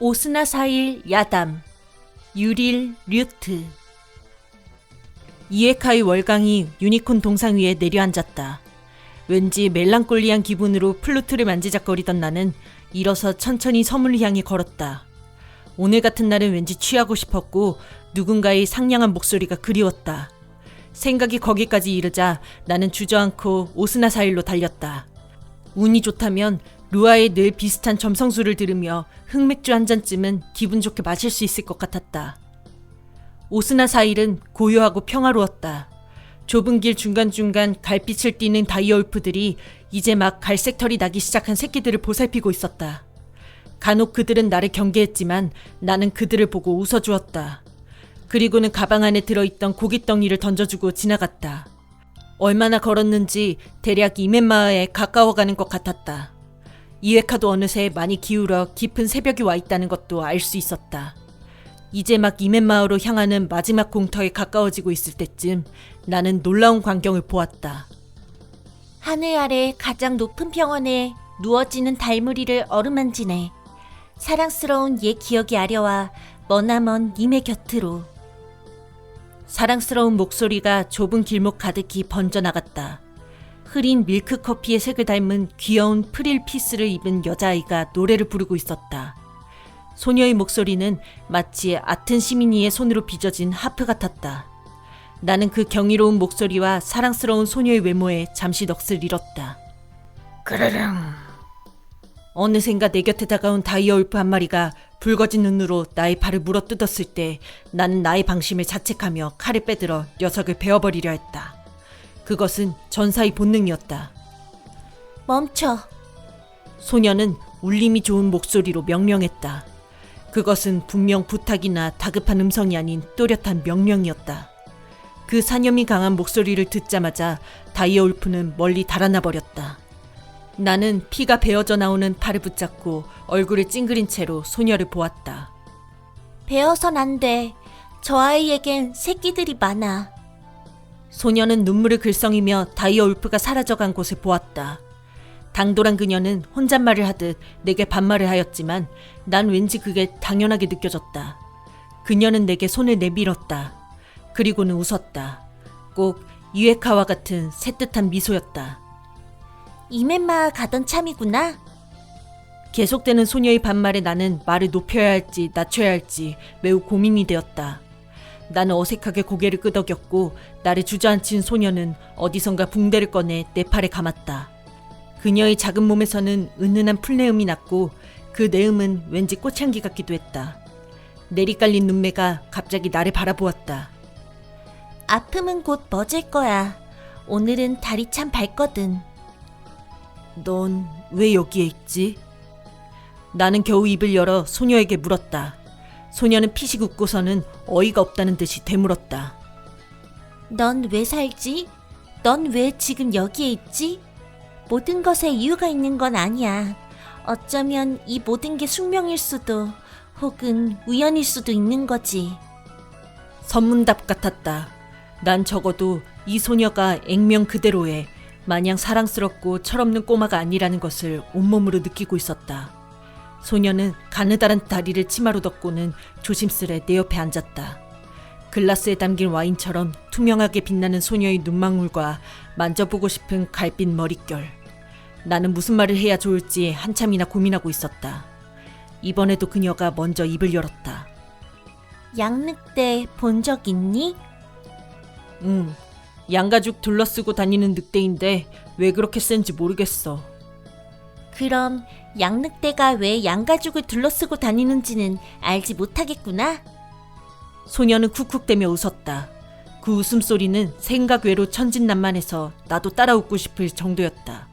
오스나사일 야담, 유릴 류트. 이에카의 월광이 유니콘 동상 위에 내려앉았다. 왠지 멜랑콜리한 기분으로 플루트를 만지작거리던 나는 일어서 천천히 서문을 향해 걸었다. 오늘 같은 날은 왠지 취하고 싶었고 누군가의 상냥한 목소리가 그리웠다. 생각이 거기까지 이르자 나는 주저앉고 오스나사일로 달렸다. 운이 좋다면 루아의 늘 비슷한 점성술을 들으며 흑맥주 한 잔쯤은 기분 좋게 마실 수 있을 것 같았다. 오스나사일은 고요하고 평화로웠다. 좁은 길 중간중간 갈빛을 띠는 다이어울프들이 이제 막 갈색 털이 나기 시작한 새끼들을 보살피고 있었다. 간혹 그들은 나를 경계했지만 나는 그들을 보고 웃어주었다. 그리고는 가방 안에 들어있던 고깃덩이를 던져주고 지나갔다. 얼마나 걸었는지 대략 이멘마을에 가까워가는 것 같았다. 이에카도 어느새 많이 기울어 깊은 새벽이 와 있다는 것도 알 수 있었다. 이제 막 이멘마을로 향하는 마지막 공터에 가까워지고 있을 때쯤 나는 놀라운 광경을 보았다. 하늘 아래 가장 높은 평원에 누워지는 달무리를 어루만지네. 사랑스러운 옛 기억이 아려와 머나먼 님의 곁으로. 사랑스러운 목소리가 좁은 길목 가득히 번져나갔다. 흐린 밀크커피의 색을 닮은 귀여운 프릴 피스를 입은 여자아이가 노래를 부르고 있었다. 소녀의 목소리는 마치 아튼 시미니의 손으로 빚어진 하프 같았다. 나는 그 경이로운 목소리와 사랑스러운 소녀의 외모에 잠시 넋을 잃었다. 그르릉. 어느샌가 내 곁에 다가온 다이어울프 한 마리가 붉어진 눈으로 나의 발을 물어뜯었을 때 나는 나의 방심을 자책하며 칼을 빼들어 녀석을 베어버리려 했다. 그것은 전사의 본능이었다. 멈춰. 소녀는 울림이 좋은 목소리로 명령했다. 그것은 분명 부탁이나 다급한 음성이 아닌 또렷한 명령이었다. 그 사념이 강한 목소리를 듣자마자 다이어울프는 멀리 달아나 버렸다. 나는 피가 베어져 나오는 팔을 붙잡고 얼굴을 찡그린 채로 소녀를 보았다. 베어선 안 돼. 저 아이에겐 새끼들이 많아. 소녀는 눈물을 글썽이며 다이어울프가 사라져간 곳을 보았다. 당돌한 그녀는 혼잣말을 하듯 내게 반말을 하였지만 난 왠지 그게 당연하게 느껴졌다. 그녀는 내게 손을 내밀었다. 그리고는 웃었다. 꼭 유에카와 같은 새뜻한 미소였다. 이멘마 가던 참이구나. 계속되는 소녀의 반말에 나는 말을 높여야 할지 낮춰야 할지 매우 고민이 되었다. 나는 어색하게 고개를 끄덕였고 나를 주저앉힌 소녀는 어디선가 붕대를 꺼내 내 팔에 감았다. 그녀의 작은 몸에서는 은은한 풀내음이 났고 그 내음은 왠지 꽃향기 같기도 했다. 내리깔린 눈매가 갑자기 나를 바라보았다. 아픔은 곧 멎을 거야. 오늘은 달이 참 밝거든. 넌 왜 여기에 있지? 나는 겨우 입을 열어 소녀에게 물었다. 소녀는 피식 웃고서는 어이가 없다는 듯이 되물었다. 넌 왜 살지? 넌 왜 지금 여기에 있지? 모든 것에 이유가 있는 건 아니야. 어쩌면 이 모든 게 숙명일 수도 혹은 우연일 수도 있는 거지. 선문답 같았다. 난 적어도 이 소녀가 액면 그대로의 마냥 사랑스럽고 철없는 꼬마가 아니라는 것을 온몸으로 느끼고 있었다. 소녀는 가느다란 다리를 치마로 덮고는 조심스레 내 옆에 앉았다. 글라스에 담긴 와인처럼 투명하게 빛나는 소녀의 눈망울과 만져보고 싶은 갈빛 머릿결. 나는 무슨 말을 해야 좋을지 한참이나 고민하고 있었다. 이번에도 그녀가 먼저 입을 열었다. 양늑대 본 적 있니? 응. 양가죽 둘러쓰고 다니는 늑대인데 왜 그렇게 센지 모르겠어. 그럼 양늑대가 왜 양가죽을 둘러쓰고 다니는지는 알지 못하겠구나. 소녀는 쿡쿡대며 웃었다. 그 웃음소리는 생각 외로 천진난만해서 나도 따라 웃고 싶을 정도였다.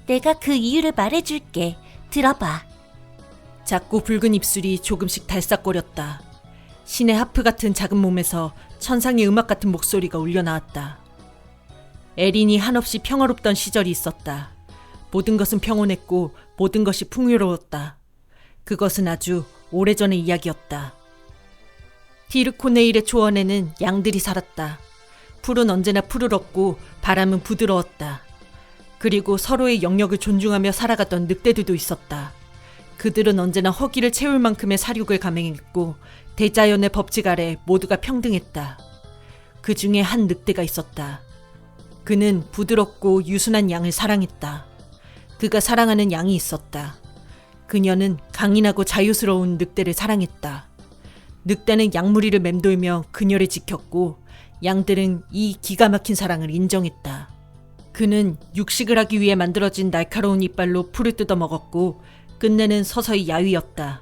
내가 그 이유를 말해줄게. 들어봐. 작고 붉은 입술이 조금씩 달싹거렸다. 신의 하프 같은 작은 몸에서 천상의 음악 같은 목소리가 울려나왔다. 에린이 한없이 평화롭던 시절이 있었다. 모든 것은 평온했고 모든 것이 풍요로웠다. 그것은 아주 오래전의 이야기였다. 티르코네일의 초원에는 양들이 살았다. 풀은 언제나 푸르렀고 바람은 부드러웠다. 그리고 서로의 영역을 존중하며 살아가던 늑대들도 있었다. 그들은 언제나 허기를 채울 만큼의 사륙을 감행했고 대자연의 법칙 아래 모두가 평등했다. 그 중에 한 늑대가 있었다. 그는 부드럽고 유순한 양을 사랑했다. 그가 사랑하는 양이 있었다. 그녀는 강인하고 자유스러운 늑대를 사랑했다. 늑대는 양무리를 맴돌며 그녀를 지켰고 양들은 이 기가 막힌 사랑을 인정했다. 그는 육식을 하기 위해 만들어진 날카로운 이빨로 풀을 뜯어 먹었고 끝내는 서서히 야위었다.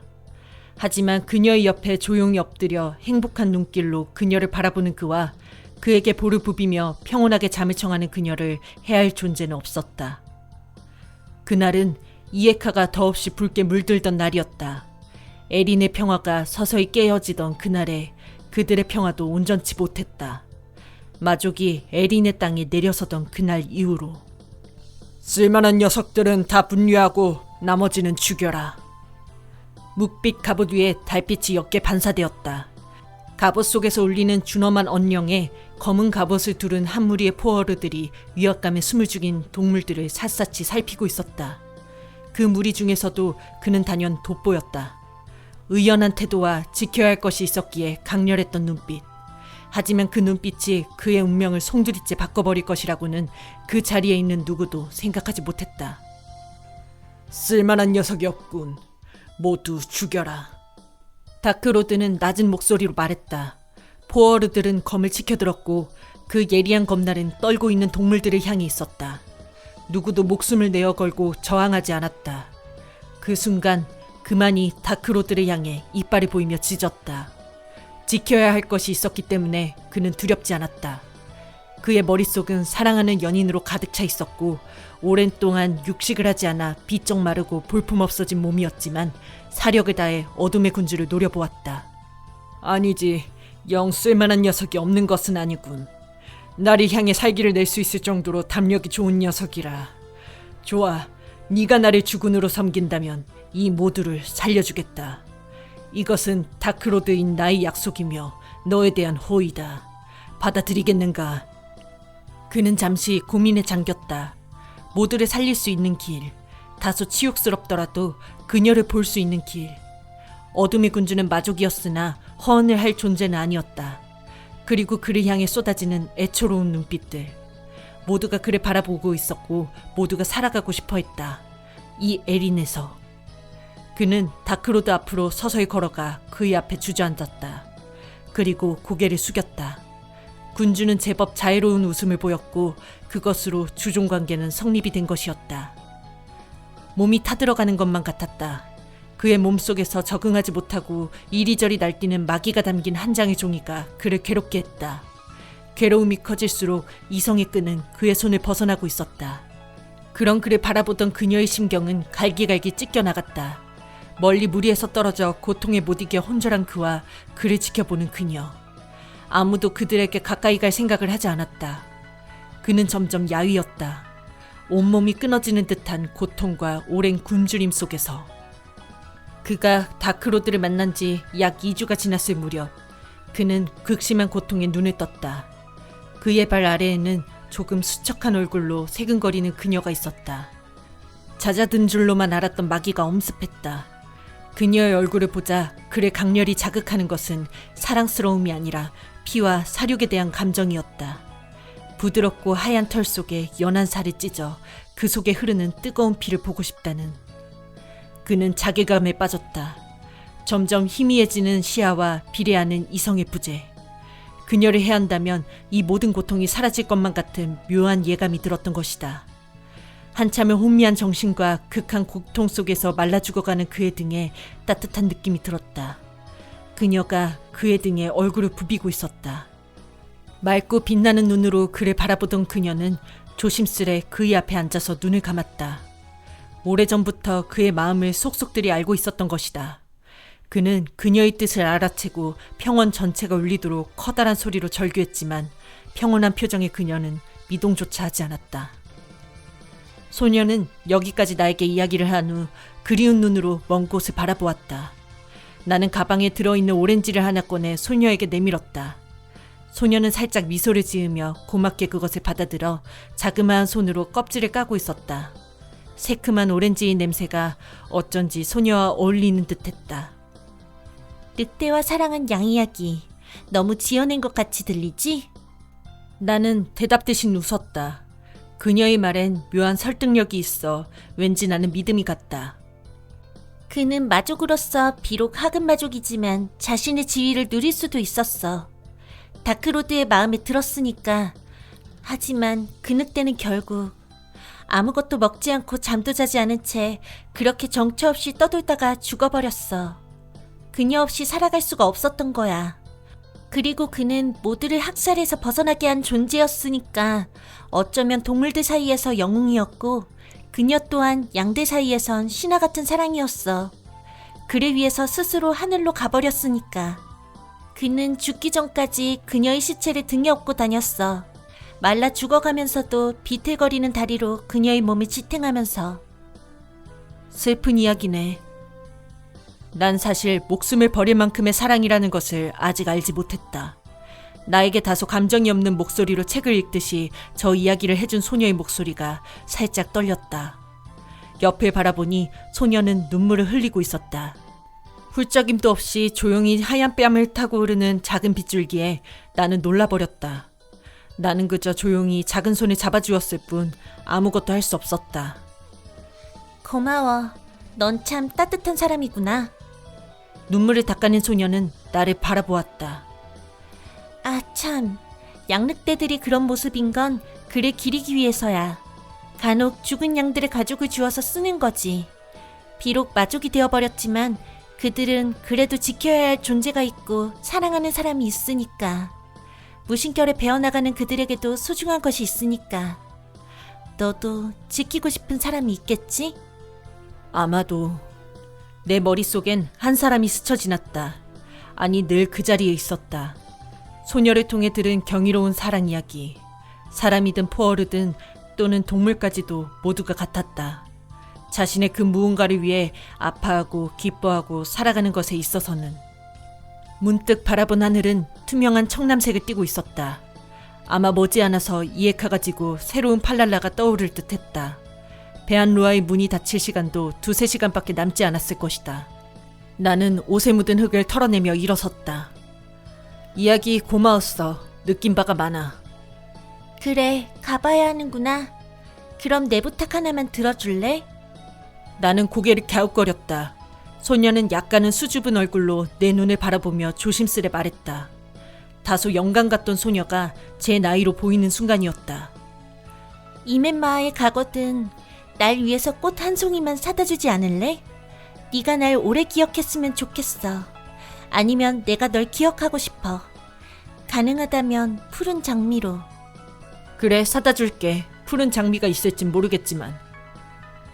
하지만 그녀의 옆에 조용히 엎드려 행복한 눈길로 그녀를 바라보는 그와 그에게 볼을 부비며 평온하게 잠을 청하는 그녀를 해할 존재는 없었다. 그날은 이에카가 더없이 붉게 물들던 날이었다. 에린의 평화가 서서히 깨어지던 그날에 그들의 평화도 온전치 못했다. 마족이 에린의 땅에 내려서던 그날 이후로. 쓸만한 녀석들은 다 분류하고 나머지는 죽여라. 묵빛 갑옷 위에 달빛이 옅게 반사되었다. 갑옷 속에서 울리는 준엄한 언령에 검은 갑옷을 두른 한 무리의 포어르들이 위압감에 숨을 죽인 동물들을 샅샅이 살피고 있었다. 그 무리 중에서도 그는 단연 돋보였다. 의연한 태도와 지켜야 할 것이 있었기에 강렬했던 눈빛. 하지만 그 눈빛이 그의 운명을 송두리째 바꿔버릴 것이라고는 그 자리에 있는 누구도 생각하지 못했다. 쓸만한 녀석이 없군. 모두 죽여라. 다크로드는 낮은 목소리로 말했다. 포어르들은 검을 치켜들었고 그 예리한 검날은 떨고 있는 동물들을 향해 있었다. 누구도 목숨을 내어 걸고 저항하지 않았다. 그 순간 그만이 다크로드를 향해 이빨을 보이며 짖었다. 지켜야 할 것이 있었기 때문에 그는 두렵지 않았다. 그의 머릿속은 사랑하는 연인으로 가득 차 있었고 오랜 동안 육식을 하지 않아 비쩍 마르고 볼품없어진 몸이었지만 사력을 다해 어둠의 군주를 노려보았다. 아니지, 영 쓸만한 녀석이 없는 것은 아니군. 나를 향해 살기를 낼 수 있을 정도로 담력이 좋은 녀석이라. 좋아, 네가 나를 주군으로 섬긴다면 이 모두를 살려주겠다. 이것은 다크로드인 나의 약속이며 너에 대한 호의다. 받아들이겠는가? 그는 잠시 고민에 잠겼다. 모두를 살릴 수 있는 길, 다소 치욕스럽더라도 그녀를 볼 수 있는 길. 어둠의 군주는 마족이었으나 허언을 할 존재는 아니었다. 그리고 그를 향해 쏟아지는 애초로운 눈빛들. 모두가 그를 바라보고 있었고 모두가 살아가고 싶어 했다. 이 에린에서. 그는 다크로드 앞으로 서서히 걸어가 그의 앞에 주저앉았다. 그리고 고개를 숙였다. 군주는 제법 자애로운 웃음을 보였고 그것으로 주종관계는 성립이 된 것이었다. 몸이 타들어가는 것만 같았다. 그의 몸속에서 적응하지 못하고 이리저리 날뛰는 마귀가 담긴 한 장의 종이가 그를 괴롭게 했다. 괴로움이 커질수록 이성의 끈은 그의 손을 벗어나고 있었다. 그런 그를 바라보던 그녀의 심경은 갈기갈기 찢겨나갔다. 멀리 무리에서 떨어져 고통에 못 이겨 혼절한 그와 그를 지켜보는 그녀. 아무도 그들에게 가까이 갈 생각을 하지 않았다. 그는 점점 야위었다. 온몸이 끊어지는 듯한 고통과 오랜 굶주림 속에서. 그가 다크로드를 만난 지 약 2주가 지났을 무렵 그는 극심한 고통에 눈을 떴다. 그의 발 아래에는 조금 수척한 얼굴로 새근거리는 그녀가 있었다. 잦아든 줄로만 알았던 마귀가 엄습했다. 그녀의 얼굴을 보자 그를 강렬히 자극하는 것은 사랑스러움이 아니라 피와 사륙에 대한 감정이었다. 부드럽고 하얀 털 속에 연한 살을 찢어 그 속에 흐르는 뜨거운 피를 보고 싶다는. 그는 자괴감에 빠졌다. 점점 희미해지는 시야와 비례하는 이성의 부재. 그녀를 해한다면 이 모든 고통이 사라질 것만 같은 묘한 예감이 들었던 것이다. 한참을 혼미한 정신과 극한 고통 속에서 말라 죽어가는 그의 등에 따뜻한 느낌이 들었다. 그녀가 그의 등에 얼굴을 부비고 있었다. 맑고 빛나는 눈으로 그를 바라보던 그녀는 조심스레 그의 앞에 앉아서 눈을 감았다. 오래전부터 그의 마음을 속속들이 알고 있었던 것이다. 그는 그녀의 뜻을 알아채고 평원 전체가 울리도록 커다란 소리로 절규했지만 평온한 표정의 그녀는 미동조차 하지 않았다. 소녀는 여기까지 나에게 이야기를 한 후 그리운 눈으로 먼 곳을 바라보았다. 나는 가방에 들어있는 오렌지를 하나 꺼내 소녀에게 내밀었다. 소녀는 살짝 미소를 지으며 고맙게 그것을 받아들어 자그마한 손으로 껍질을 까고 있었다. 새큼한 오렌지의 냄새가 어쩐지 소녀와 어울리는 듯했다. 늑대와 사랑한 양 이야기 너무 지어낸 것 같이 들리지? 나는 대답 대신 웃었다. 그녀의 말엔 묘한 설득력이 있어 왠지 나는 믿음이 갔다. 그는 마족으로서 비록 하급 마족이지만 자신의 지위를 누릴 수도 있었어. 다크로드의 마음에 들었으니까. 하지만 그 늑대는 결국 아무것도 먹지 않고 잠도 자지 않은 채 그렇게 정처 없이 떠돌다가 죽어버렸어. 그녀 없이 살아갈 수가 없었던 거야. 그리고 그는 모두를 학살해서 벗어나게 한 존재였으니까 어쩌면 동물들 사이에서 영웅이었고 그녀 또한 양들 사이에선 신화 같은 사랑이었어. 그를 위해서 스스로 하늘로 가버렸으니까. 그는 죽기 전까지 그녀의 시체를 등에 업고 다녔어. 말라 죽어가면서도 비틀거리는 다리로 그녀의 몸을 지탱하면서. 슬픈 이야기네. 난 사실 목숨을 버릴 만큼의 사랑이라는 것을 아직 알지 못했다. 나에게 다소 감정이 없는 목소리로 책을 읽듯이 저 이야기를 해준 소녀의 목소리가 살짝 떨렸다. 옆을 바라보니 소녀는 눈물을 흘리고 있었다. 훌쩍임도 없이 조용히 하얀 뺨을 타고 흐르는 작은 빗줄기에 나는 놀라버렸다. 나는 그저 조용히 작은 손을 잡아주었을 뿐 아무것도 할 수 없었다. 고마워. 넌 참 따뜻한 사람이구나. 눈물을 닦아낸 소녀는 나를 바라보았다. 아, 참. 양늑대들이 그런 모습인 건 그를 기리기 위해서야. 간혹 죽은 양들의 가죽을 주워서 쓰는 거지. 비록 마족이 되어버렸지만 그들은 그래도 지켜야 할 존재가 있고 사랑하는 사람이 있으니까. 무심결에 배어나가는 그들에게도 소중한 것이 있으니까. 너도 지키고 싶은 사람이 있겠지? 아마도. 내 머릿속엔 한 사람이 스쳐 지났다. 아니, 늘 그 자리에 있었다. 소녀를 통해 들은 경이로운 사랑 이야기. 사람이든 포어르든 또는 동물까지도 모두가 같았다. 자신의 그 무언가를 위해 아파하고 기뻐하고 살아가는 것에 있어서는. 문득 바라본 하늘은 투명한 청남색을 띠고 있었다. 아마 머지않아서 이에카가 지고 새로운 팔랄라가 떠오를 듯했다. 베안루아의 문이 닫힐 시간도 2-3시간밖에 남지 않았을 것이다. 나는 옷에 묻은 흙을 털어내며 일어섰다. 이야기 고마웠어. 느낀 바가 많아. 그래, 가봐야 하는구나. 그럼 내 부탁 하나만 들어줄래? 나는 고개를 갸웃거렸다. 소녀는 약간은 수줍은 얼굴로 내 눈을 바라보며 조심스레 말했다. 다소 영감 같던 소녀가 제 나이로 보이는 순간이었다. 이멘마을에 가거든 날 위해서 꽃 한 송이만 사다 주지 않을래? 네가 날 오래 기억했으면 좋겠어. 아니면 내가 널 기억하고 싶어. 가능하다면 푸른 장미로. 그래, 사다 줄게. 푸른 장미가 있을진 모르겠지만.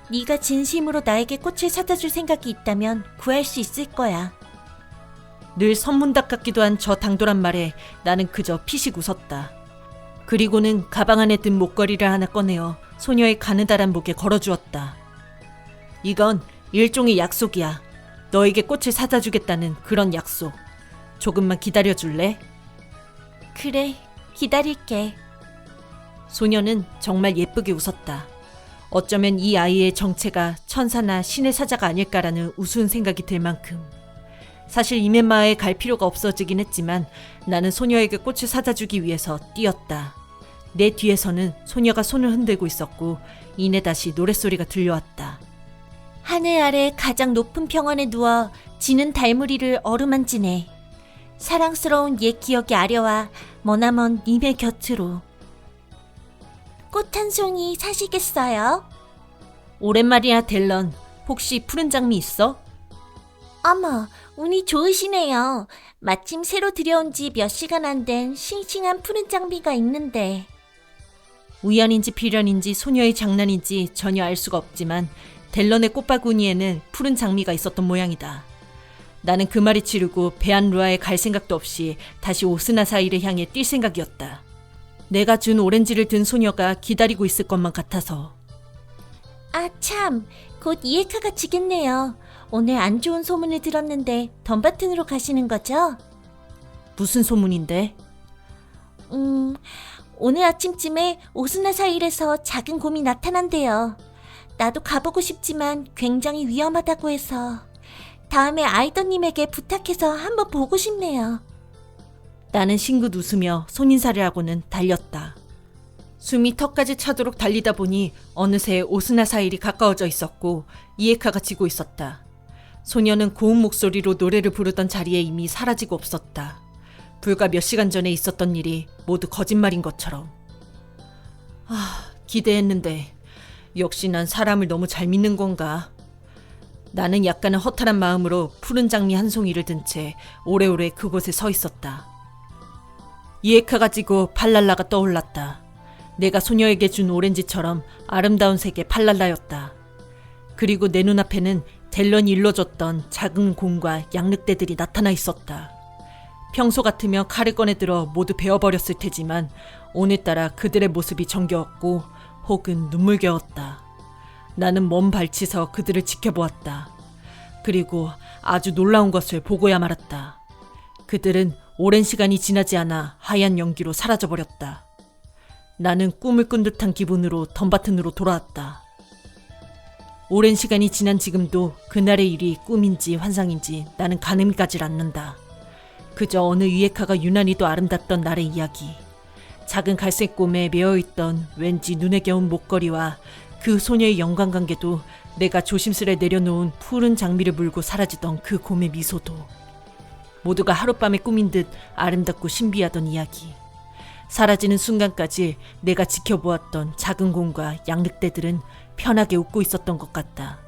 네가 진심으로 나에게 꽃을 사다 줄 생각이 있다면 구할 수 있을 거야. 늘 선문답 같기도 한 저 당돌한 말에 나는 그저 피식 웃었다. 그리고는 가방 안에 든 목걸이를 하나 꺼내어 소녀의 가느다란 목에 걸어주었다. 이건 일종의 약속이야. 너에게 꽃을 사다 주겠다는 그런 약속. 조금만 기다려줄래? 그래, 기다릴게. 소녀는 정말 예쁘게 웃었다. 어쩌면 이 아이의 정체가 천사나 신의 사자가 아닐까라는 우스운 생각이 들 만큼. 사실 이멘마에 갈 필요가 없어지긴 했지만 나는 소녀에게 꽃을 사다 주기 위해서 뛰었다. 내 뒤에서는 소녀가 손을 흔들고 있었고 이내 다시 노랫소리가 들려왔다. 하늘 아래 가장 높은 평원에 누워 지는 달무리를 어루만지네. 사랑스러운 옛 기억이 아려와 머나먼 님의 곁으로. 꽃 한 송이 사시겠어요? 오랜만이야 델런. 혹시 푸른 장미 있어? 어머, 운이 좋으시네요. 마침 새로 들여온 지 몇 시간 안 된 싱싱한 푸른 장미가 있는데. 우연인지 필연인지 소녀의 장난인지 전혀 알 수가 없지만 델런의 꽃바구니에는 푸른 장미가 있었던 모양이다. 나는 그 말이 치르고 베안루아에 갈 생각도 없이 다시 오스나사이를 향해 뛸 생각이었다. 내가 준 오렌지를 든 소녀가 기다리고 있을 것만 같아서. 아 참, 곧 이에카가 지겠네요. 오늘 안 좋은 소문을 들었는데 덤바튼으로 가시는 거죠? 무슨 소문인데? 오늘 아침쯤에 오스나사일에서 작은 곰이 나타난대요. 나도 가보고 싶지만 굉장히 위험하다고 해서 다음에 아이더님에게 부탁해서 한번 보고 싶네요. 나는 싱긋 웃으며 손인사를 하고는 달렸다. 숨이 턱까지 차도록 달리다 보니 어느새 오스나사일이 가까워져 있었고 이에카가 지고 있었다. 소녀는 고운 목소리로 노래를 부르던 자리에 이미 사라지고 없었다. 불과 몇 시간 전에 있었던 일이 모두 거짓말인 것처럼. 기대했는데 역시 난 사람을 너무 잘 믿는 건가? 나는 약간은 허탈한 마음으로 푸른 장미 한 송이를 든 채 오래오래 그곳에 서 있었다. 이에카가 지고 팔랄라가 떠올랐다. 내가 소녀에게 준 오렌지처럼 아름다운 색의 팔랄라였다. 그리고 내 눈앞에는 델런이 일러줬던 작은 곰과 양늑대들이 나타나 있었다. 평소 같으면 칼을 꺼내들어 모두 베어버렸을 테지만 오늘따라 그들의 모습이 정겨웠고 혹은 눈물겨웠다. 나는 먼 발치서 그들을 지켜보았다. 그리고 아주 놀라운 것을 보고야 말았다. 그들은 오랜 시간이 지나지 않아 하얀 연기로 사라져버렸다. 나는 꿈을 꾼 듯한 기분으로 덤바튼으로 돌아왔다. 오랜 시간이 지난 지금도 그날의 일이 꿈인지 환상인지 나는 가늠이 가질 않는다. 그저 어느 유에카가 유난히도 아름답던 날의 이야기. 작은 갈색 곰에 매어있던 왠지 눈에 겨운 목걸이와 그 소녀의 연관관계도 내가 조심스레 내려놓은 푸른 장미를 물고 사라지던 그 곰의 미소도 모두가 하룻밤의 꿈인 듯 아름답고 신비하던 이야기. 사라지는 순간까지 내가 지켜보았던 작은 곰과 양늑대들은 편하게 웃고 있었던 것 같다.